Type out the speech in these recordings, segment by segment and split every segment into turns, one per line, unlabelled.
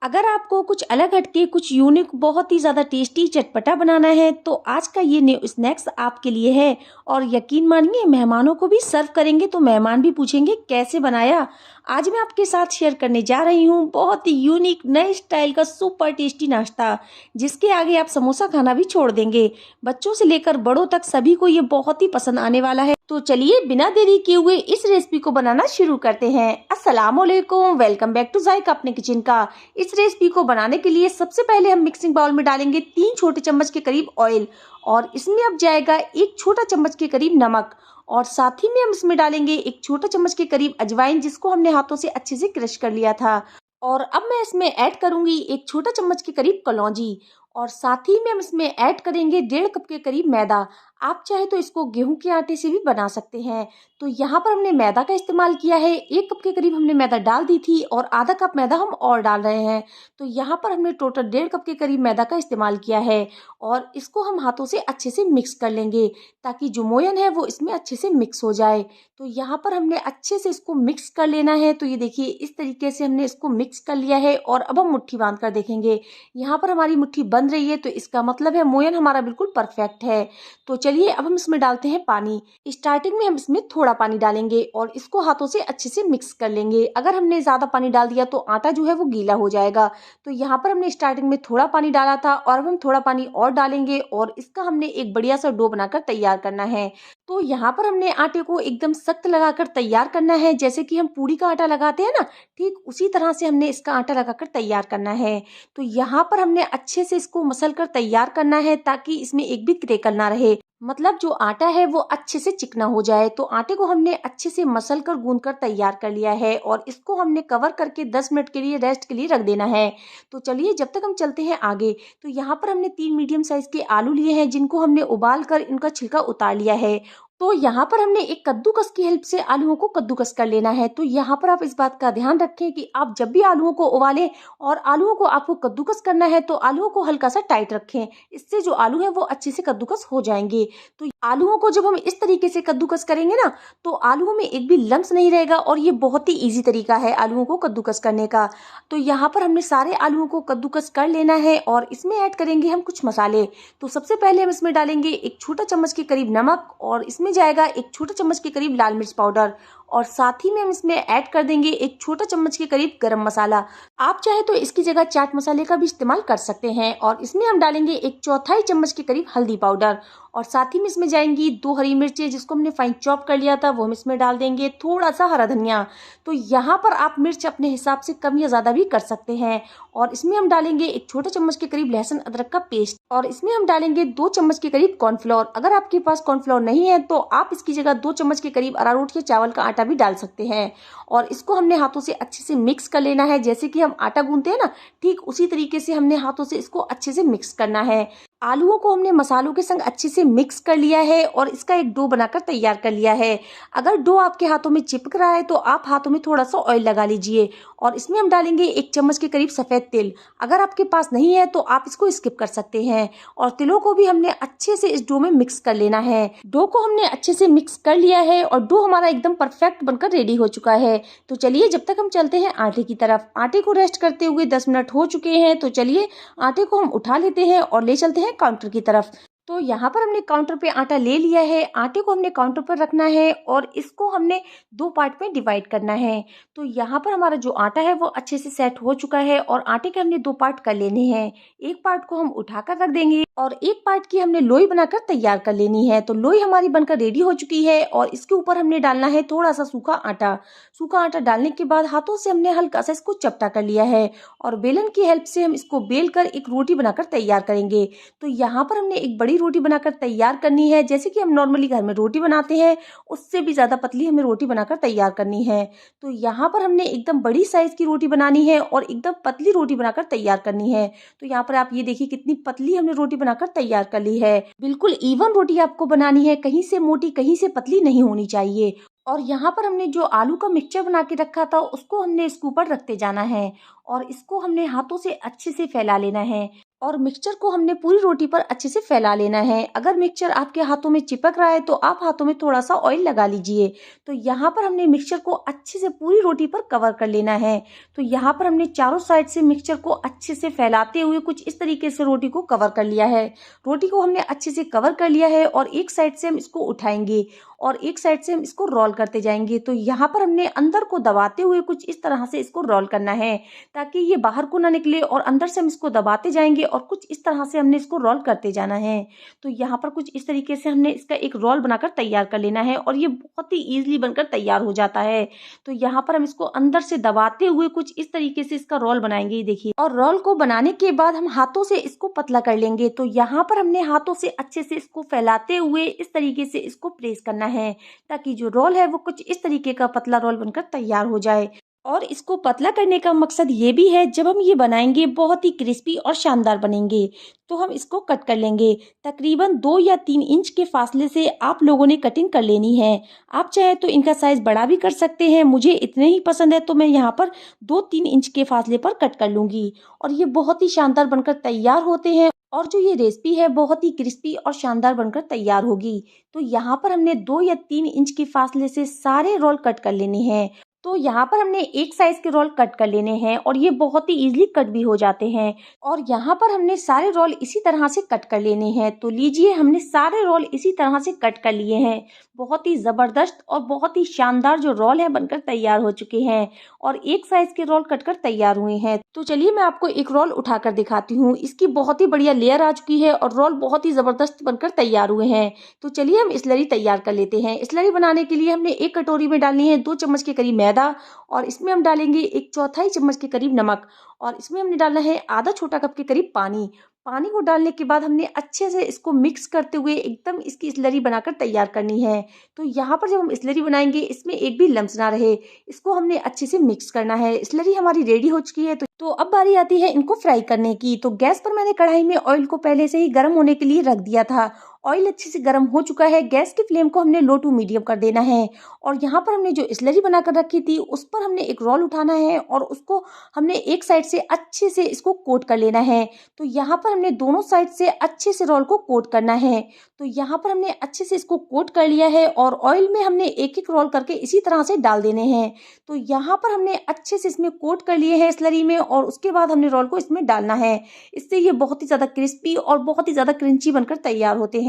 अगर आपको कुछ अलग हटके कुछ यूनिक बहुत ही ज़्यादा टेस्टी चटपटा बनाना है तो आज का ये न्यू स्नैक्स आपके लिए है। और यकीन मानिए मेहमानों को भी सर्व करेंगे तो मेहमान भी पूछेंगे कैसे बनाया। आज मैं आपके साथ शेयर करने जा रही हूँ बहुत ही यूनिक नए स्टाइल का सुपर टेस्टी नाश्ता, जिसके आगे आप समोसा खाना भी छोड़ देंगे। बच्चों से लेकर बड़ों तक सभी को ये बहुत ही पसंद आने वाला है। तो चलिए बिना देरी किए हुए इस रेसिपी को बनाना शुरू करते हैं। अस्सलाम वालेकुम, वेलकम बैक टू जायका अपने किचन का। इस रेसिपी को बनाने के लिए सबसे पहले हम मिक्सिंग बाउल में डालेंगे 3 छोटे चम्मच के करीब ऑयल, और इसमें अब जाएगा 1 छोटा चम्मच के करीब नमक, और साथ ही में हम इसमें डालेंगे 1 छोटा चम्मच के करीब अजवाइन, जिसको हमने हाथों से अच्छे से क्रश कर लिया था। और अब मैं इसमें ऐड करूंगी 1 छोटा चम्मच के करीब कलौंजी, और साथ ही में हम इसमें ऐड करेंगे 1.5 कप के करीब मैदा। आप चाहे तो इसको गेहूं के आटे से भी बना सकते हैं। तो यहाँ पर हमने मैदा का इस्तेमाल किया है। 1 कप के करीब हमने मैदा डाल दी थी और आधा कप मैदा हम और डाल रहे हैं। तो यहाँ पर हमने टोटल 1.5 कप के करीब मैदा का इस्तेमाल किया है, और इसको हम हाथों से अच्छे से मिक्स कर लेंगे ताकि जो मोयन है वो इसमें अच्छे से मिक्स हो जाए। तो यहाँ पर हमने अच्छे से इसको मिक्स कर लेना है। तो ये देखिए इस तरीके से हमने इसको मिक्स कर लिया है, और अब हम मुट्ठी बांध कर देखेंगे। यहाँ पर हमारी मुट्ठी बंध रही है तो इसका मतलब है मोयन हमारा बिल्कुल परफेक्ट है। तो चलिए अब हम इसमें डालते हैं पानी। स्टार्टिंग में हम इसमें थोड़ा पानी डालेंगे और इसको हाथों से अच्छे से मिक्स कर लेंगे। अगर हमने ज्यादा पानी डाल दिया तो आटा जो है वो गीला हो जाएगा। तो यहाँ पर हमने स्टार्टिंग में थोड़ा पानी डाला था, और अब हम थोड़ा पानी और डालेंगे, और इसका हमने एक बढ़िया सा डो बनाकर तैयार करना है। तो यहाँ पर हमने आटे को एकदम सख्त लगाकर तैयार करना है, जैसे कि हम पूरी का आटा लगाते हैं ना, ठीक उसी तरह से हमने इसका आटा लगाकर तैयार करना है। तो यहाँ पर हमने अच्छे से इसको मसल कर तैयार करना है ताकि इसमें एक भी क्रेकल ना रहे, मतलब जो आटा है वो अच्छे से चिकना हो जाए। तो आटे को हमने अच्छे से मसल कर गूंद कर तैयार कर लिया है, और इसको हमने कवर करके 10 मिनट के लिए रेस्ट के लिए रख देना है। तो चलिए जब तक हम चलते हैं आगे। तो यहाँ पर हमने 3 मीडियम साइज के आलू लिए हैं, जिनको हमने उबाल कर इनका छिलका उतार लिया है। तो यहाँ पर हमने एक कद्दूकस की हेल्प से आलूओं को कद्दूकस कर लेना है। तो यहाँ पर आप इस बात का ध्यान रखें कि आप जब भी आलूओं को उबालें और आलूओं को आपको कद्दूकस करना है तो आलूओं को हल्का सा टाइट रखें। इससे जो आलू है वो अच्छे से कद्दूकस हो जाएंगे। तो आलूओं को जब हम इस तरीके से कद्दूकस करेंगे ना, तो आलूओं में एक भी लम्स नहीं रहेगा, और ये बहुत ही इजी तरीका है आलूओं को कद्दूकस करने का। तो यहाँ पर हमने सारे आलूओं को कद्दूकस कर लेना है, और इसमें ऐड करेंगे हम कुछ मसाले। तो सबसे पहले हम इसमें डालेंगे 1 छोटा चम्मच के करीब नमक, और इसमें जाएगा 1 छोटा चम्मच के करीब लाल मिर्च पाउडर, और साथ ही में हम इसमें ऐड कर देंगे 1 छोटा चम्मच के करीब गरम मसाला। आप चाहे तो इसकी जगह चाट मसाले का भी इस्तेमाल कर सकते हैं। और इसमें हम डालेंगे 1/4 चम्मच के करीब हल्दी पाउडर, और साथ ही में इसमें जाएंगी 2 हरी मिर्चें जिसको हमने फाइन चॉप कर लिया था, वो हम इसमें डाल देंगे। थोड़ा सा हरा धनिया। तो यहाँ पर आप मिर्च अपने हिसाब से कम या ज्यादा भी कर सकते हैं। और इसमें हम डालेंगे 1 छोटा चम्मच के करीब लहसुन अदरक का पेस्ट, और इसमें हम डालेंगे 2 चम्मच के करीब कॉर्नफ्लोर। अगर आपके पास कॉर्नफ्लोर नहीं है तो आप इसकी जगह 2 चम्मच के करीब अरारोट के चावल का आटा भी डाल सकते हैं। और इसको हमने हाथों से अच्छे से मिक्स कर लेना है, जैसे कि हम आटा गूंथते हैं ना, ठीक उसी तरीके से हमने हाथों से इसको अच्छे से मिक्स करना है। आलूओं को हमने मसालों के संग अच्छे से मिक्स कर लिया है, और इसका एक डो बनाकर तैयार कर लिया है। अगर डो आपके हाथों में चिपक रहा है तो आप हाथों में थोड़ा सा ऑयल लगा लीजिए, और इसमें हम डालेंगे 1 चम्मच के करीब सफेद तिल। अगर आपके पास नहीं है तो आप इसको स्किप कर सकते हैं। और तिलों को भी हमने अच्छे से इस डो में मिक्स कर लेना है। डो को हमने अच्छे से मिक्स कर लिया है, और डो हमारा एकदम परफेक्ट बनकर रेडी हो चुका है। तो चलिए जब तक हम चलते हैं आटे की तरफ। आटे को रेस्ट करते हुए 10 मिनट हो चुके हैं। तो चलिए आटे को हम उठा लेते हैं और ले चलते हैं काउंटर की तरफ। तो यहाँ पर हमने काउंटर पे आटा ले लिया है। आटे को हमने काउंटर पर रखना है, और इसको हमने 2 पार्ट में डिवाइड करना है। तो यहाँ पर हमारा जो आटा है वो अच्छे से सेट हो चुका है, और आटे के हमने 2 पार्ट कर लेने हैं। एक पार्ट को हम उठाकर रख देंगे, और एक पार्ट की हमने लोई बनाकर तैयार कर लेनी है। तो लोई हमारी बनकर रेडी हो चुकी है, और इसके ऊपर हमने डालना है थोड़ा सा सूखा आटा। सूखा आटा डालने के बाद हाथों से हमने हल्का सा इसको चपटा कर लिया है, और बेलन की हेल्प से हम इसको बेल कर एक रोटी बनाकर तैयार करेंगे। तो यहाँ पर हमने एक बड़ी रोटी बनाकर तैयार करनी है, जैसे कि हम नॉर्मली घर में रोटी बनाते हैं, उससे भी ज्यादा पतली हमें रोटी बनाकर तैयार करनी है। तो यहाँ पर हमने एकदम बड़ी साइज की रोटी बनानी है, और एकदम पतली रोटी बनाकर तैयार करनी है। तो यहाँ पर आप ये देखिए कितनी पतली हमने रोटी बनाकर तैयार कर ली है। बिल्कुल इवन रोटी आपको बनानी है, कहीं से मोटी कहीं से पतली नहीं होनी चाहिए। और यहाँ पर हमने जो आलू का मिक्सचर बना के रखा था उसको हमने इसके ऊपर रखते जाना है, और इसको हमने हाथों से अच्छे से फैला लेना है। और मिक्सचर को हमने पूरी रोटी पर अच्छे से फैला लेना है। अगर मिक्सचर आपके हाथों में चिपक रहा है तो आप हाथों में थोड़ा सा ऑयल लगा लीजिए। तो यहाँ पर हमने मिक्सचर को अच्छे से पूरी रोटी पर कवर कर लेना है। तो यहाँ पर हमने चारों साइड से मिक्सचर को अच्छे से फैलाते हुए कुछ इस तरीके से रोटी को कवर कर लिया है। रोटी को हमने अच्छे से कवर कर लिया है और एक साइड से हम इसको उठाएंगे और एक साइड से हम इसको रोल करते जाएंगे। तो यहाँ पर हमने अंदर को दबाते हुए कुछ इस तरह से इसको रोल करना है ताकि ये बाहर को ना निकले, और अंदर से हम इसको दबाते जाएंगे और कुछ इस तरह से हमने इसको रोल करते जाना है। तो यहाँ पर कुछ इस तरीके से हमने इसका एक रोल बनाकर तैयार कर लेना है और ये बहुत ही ईजिली बनकर तैयार हो जाता है। तो यहाँ पर हम इसको अंदर से दबाते हुए कुछ इस तरीके से इसका रोल बनाएंगे, ये देखिए। और रोल को बनाने के बाद हम हाथों से इसको पतला कर लेंगे। तो यहाँ पर हमने हाथों से अच्छे से इसको फैलाते हुए इस तरीके से इसको प्रेस करना है ताकि जो रोल है वो कुछ इस तरीके का पतला रोल बनकर तैयार हो जाए। और इसको पतला करने का मकसद ये भी है, जब हम ये बनाएंगे बहुत ही क्रिस्पी और शानदार बनेंगे। तो हम इसको कट कर लेंगे। तकरीबन 2 या 3 इंच के फासले से आप लोगों ने कटिंग कर लेनी है। आप चाहे तो इनका साइज बड़ा भी कर सकते हैं, मुझे इतने ही पसंद है तो मैं यहाँ पर 2-3 इंच के फासले पर कट कर लूंगी। और ये बहुत ही शानदार बनकर तैयार होते हैं और जो ये रेसिपी है बहुत ही क्रिस्पी और शानदार बनकर तैयार होगी। तो यहाँ पर हमने 2 या 3 इंच के फासले से सारे रोल कट कर लेने हैं। तो यहाँ पर हमने एक साइज के रोल कट कर लेने हैं और ये बहुत ही इजीली कट भी हो जाते हैं। और यहाँ पर हमने सारे रोल इसी तरह से कट कर लेने हैं। तो लीजिए, हमने सारे रोल इसी तरह से कट कर लिए हैं। बहुत ही जबरदस्त और बहुत ही शानदार जो रोल है बनकर तैयार हो चुके हैं और एक साइज के रोल कटकर तैयार हुए हैं। तो चलिए मैं आपको एक रोल उठाकर दिखाती हूँ। इसकी बहुत ही बढ़िया लेयर आ चुकी है और रोल बहुत ही जबरदस्त बनकर तैयार हुए हैं। तो चलिए हम स्लरी तैयार कर लेते हैं। स्लरी बनाने के लिए हमने एक कटोरी में डालनी है 2 चम्मच के करीब मैदा, और इसमें हम डालेंगे 1/4 चम्मच के करीब नमक, और इसमें हमने डालना है आधा छोटा कप के करीब पानी। पानी को डालने के बाद हमने अच्छे से इसको मिक्स करते हुए एकदम इसकी स्लरी बनाकर तैयार करनी है। तो यहाँ पर जब हम स्लरी बनाएंगे इसमें एक भी लम्स ना रहे, इसको हमने अच्छे से मिक्स करना है। स्लरी हमारी रेडी हो चुकी है। तो अब बारी आती है इनको फ्राई करने की। तो गैस पर मैंने कढ़ाई में ऑयल को पहले से ही गर्म होने के लिए रख दिया था। ऑयल अच्छे से गर्म हो चुका है। गैस की फ्लेम को हमने लो टू मीडियम कर देना है और यहाँ पर हमने जो स्लरी बनाकर रखी थी उस पर हमने एक रोल उठाना है और उसको हमने एक साइड से अच्छे से इसको कोट कर लेना है। तो यहाँ पर हमने दोनों साइड से अच्छे से रोल को कोट करना है। तो यहाँ पर हमने अच्छे से इसको कोट कर लिया है और ऑयल में हमने एक एक रोल करके इसी तरह से डाल देने हैं। तो यहाँ पर हमने अच्छे से इसमें कोट कर लिए हैं स्लरी में और उसके बाद हमने रोल को इसमें डालना है। इससे ये बहुत ही ज़्यादा क्रिस्पी और बहुत ही ज़्यादा क्रंची बनकर तैयार होते हैं।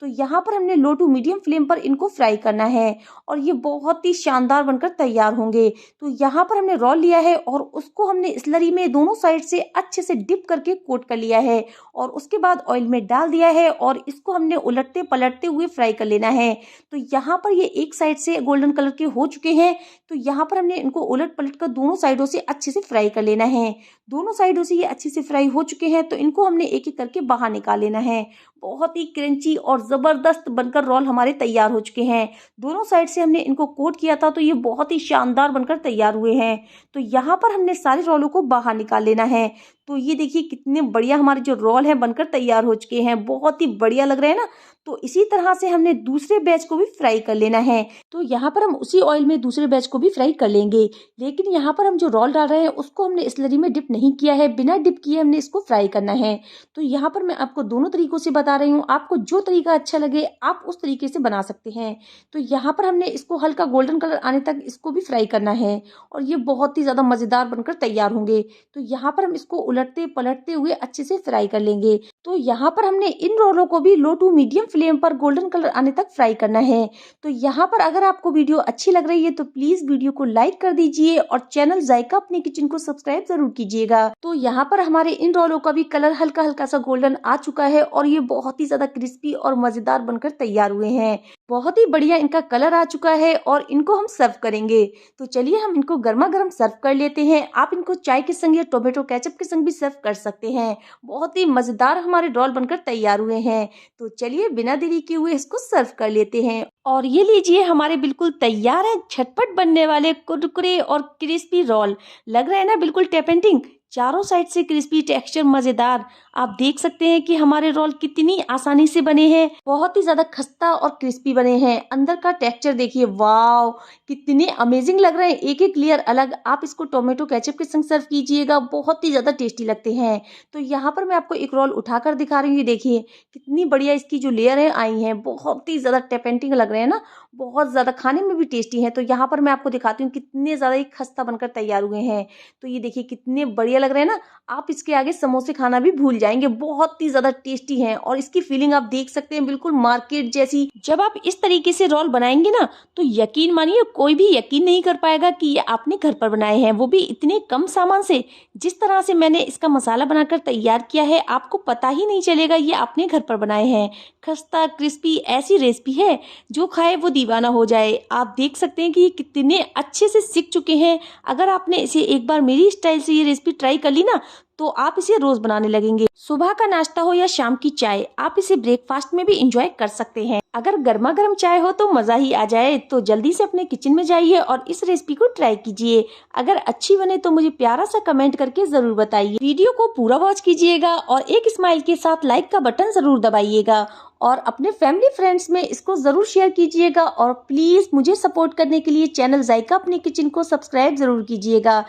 तो यहाँ पर हमने लो टू मीडियम फ्लेम पर इनको फ्राई करना है और ये बहुत ही शानदार बनकर तैयार होंगे। तो यहाँ पर हमने रोल लिया है और उसको हमने स्लरी में दोनों साइड से अच्छे से डिप करके कोट कर लिया है और उसके बाद ऑयल में डाल दिया है और इसको हमने उलटते पलटते हुए फ्राई कर लेना है। तो यहाँ पर ये एक साइड से गोल्डन कलर के हो चुके हैं। तो यहाँ पर हमने इनको उलट पलट कर दोनों साइडों से अच्छे से फ्राई कर लेना है। दोनों साइडों से ये अच्छे से फ्राई हो चुके हैं तो इनको हमने एक एक करके बाहर निकाल लेना है। बहुत ही क्रंची और ज़बरदस्त बनकर रोल हमारे तैयार हो चुके हैं। दोनों साइड से हमने इनको कोट किया था तो ये बहुत ही शानदार बनकर तैयार हुए हैं। तो यहाँ पर हमने सारे रोलों को बाहर निकाल लेना है। तो ये देखिए कितने बढ़िया हमारे जो रोल हैं बनकर तैयार हो चुके हैं, बहुत ही बढ़िया लग रहे हैं ना। तो इसी तरह से हमने दूसरे बैच को भी फ्राई कर लेना है। तो यहाँ पर हम उसी ऑयल में दूसरे बैच को भी फ्राई कर लेंगे, लेकिन यहाँ पर हम जो रोल डाल रहे हैं उसको हमने स्लरी में डिप नहीं किया है, बिना डिप किए हमने इसको फ्राई करना है। तो यहाँ पर मैं आपको दोनों तरीकों से बता रही हूँ, आपको जो तरीका अच्छा लगे आप उस तरीके से बना सकते हैं। तो यहाँ पर हमने इसको हल्का गोल्डन कलर आने तक इसको भी फ्राई करना है और ये बहुत ही ज़्यादा मज़ेदार बनकर तैयार होंगे। तो यहाँ पर हम इसको उलटते पलटते हुए अच्छे से फ्राई कर लेंगे। तो यहाँ पर हमने इन रोलों को भी लो टू मीडियम फ्लेम पर गोल्डन कलर आने तक फ्राई करना है। तो यहाँ पर अगर आपको वीडियो अच्छी लग रही है तो प्लीज वीडियो को लाइक कर दीजिए और चैनल जायका अपने किचन को सब्सक्राइब जरूर कीजिएगा। तो यहाँ पर हमारे इन रोलों का भी कलर हल्का हल्का सा गोल्डन आ चुका है और ये बहुत ही ज्यादा क्रिस्पी और मजेदार बनकर तैयार हुए हैं। बहुत ही बढ़िया इनका कलर आ चुका है और इनको हम सर्व करेंगे। तो चलिए हम इनको गर्मा गर्म सर्व कर लेते हैं। आप इनको चाय के संग या टोमेटो केचप के संग भी सर्व कर सकते हैं। बहुत ही मजेदार हमारे रोल बनकर तैयार हुए हैं। तो चलिए बिना देरी किए हुए इसको सर्व कर लेते हैं। और ये लीजिए हमारे बिल्कुल तैयार है झटपट बनने वाले कुरकुरे और क्रिस्पी रोल। लग रहा है ना बिल्कुल टेम्पटिंग। चारों साइड से क्रिस्पी, टेक्सचर मजेदार। आप देख सकते हैं कि हमारे रोल कितनी आसानी से बने हैं, बहुत ही ज्यादा खस्ता और क्रिस्पी बने हैं। अंदर का टेक्सचर देखिए, वाव कितने अमेजिंग लग रहे हैं, एक एक लेयर अलग। आप इसको टोमेटो केचप के संग सर्व कीजिएगा, बहुत ही ज्यादा टेस्टी लगते हैं। तो यहाँ पर मैं आपको एक रोल उठाकर दिखा रही हूँ, देखिए कितनी बढ़िया इसकी जो लेयर है आई है, बहुत ही ज्यादा टेपेंटिंग लग रहे हैं ना, बहुत ज्यादा खाने में भी टेस्टी है। तो यहाँ पर मैं आपको दिखाती हूँ कितने ज्यादा ये खस्ता बनकर तैयार हुए हैं। तो ये देखिए कितने बढ़िया लग रहे हैं ना, आप इसके आगे समोसे खाना भी भूल जाएंगे, बहुत ही ज्यादा टेस्टी हैं। और इसकी फीलिंग आप देख सकते हैं, बिल्कुल मार्केट जैसी। जब आप इस तरीके से रोल बनाएंगे ना, तो यकीन मानिए कोई भी यकीन नहीं कर पाएगा कि ये आपने घर पर बनाए हैं, वो भी इतने कम सामान से। जिस तरह से मैंने इसका मसाला बनाकर तैयार किया है, आपको पता ही नहीं चलेगा ये आपने घर पर बनाए हैं। खस्ता क्रिस्पी ऐसी रेसिपी है जो खाए वो दीवाना हो जाए। आप देख सकते हैं कि ये कितने अच्छे से सीख चुके हैं। अगर आपने इसे एक बार मेरी स्टाइल से ये रेसिपी ट्राई कर ली ना, तो आप इसे रोज बनाने लगेंगे। सुबह का नाश्ता हो या शाम की चाय, आप इसे ब्रेकफास्ट में भी इंजॉय कर सकते हैं। अगर गर्मा गर्म चाय हो तो मजा ही आ जाए। तो जल्दी से अपने किचन में जाइए और इस रेसिपी को ट्राई कीजिए। अगर अच्छी बने तो मुझे प्यारा सा कमेंट करके जरूर बताइए। वीडियो को पूरा वॉच कीजिएगा और एक स्माइल के साथ लाइक का बटन जरूर दबाइएगा और अपने फैमिली फ्रेंड्स में इसको जरूर शेयर कीजिएगा। और प्लीज मुझे सपोर्ट करने के लिए चैनल जायका अपनी किचन को सब्सक्राइब जरूर कीजिएगा।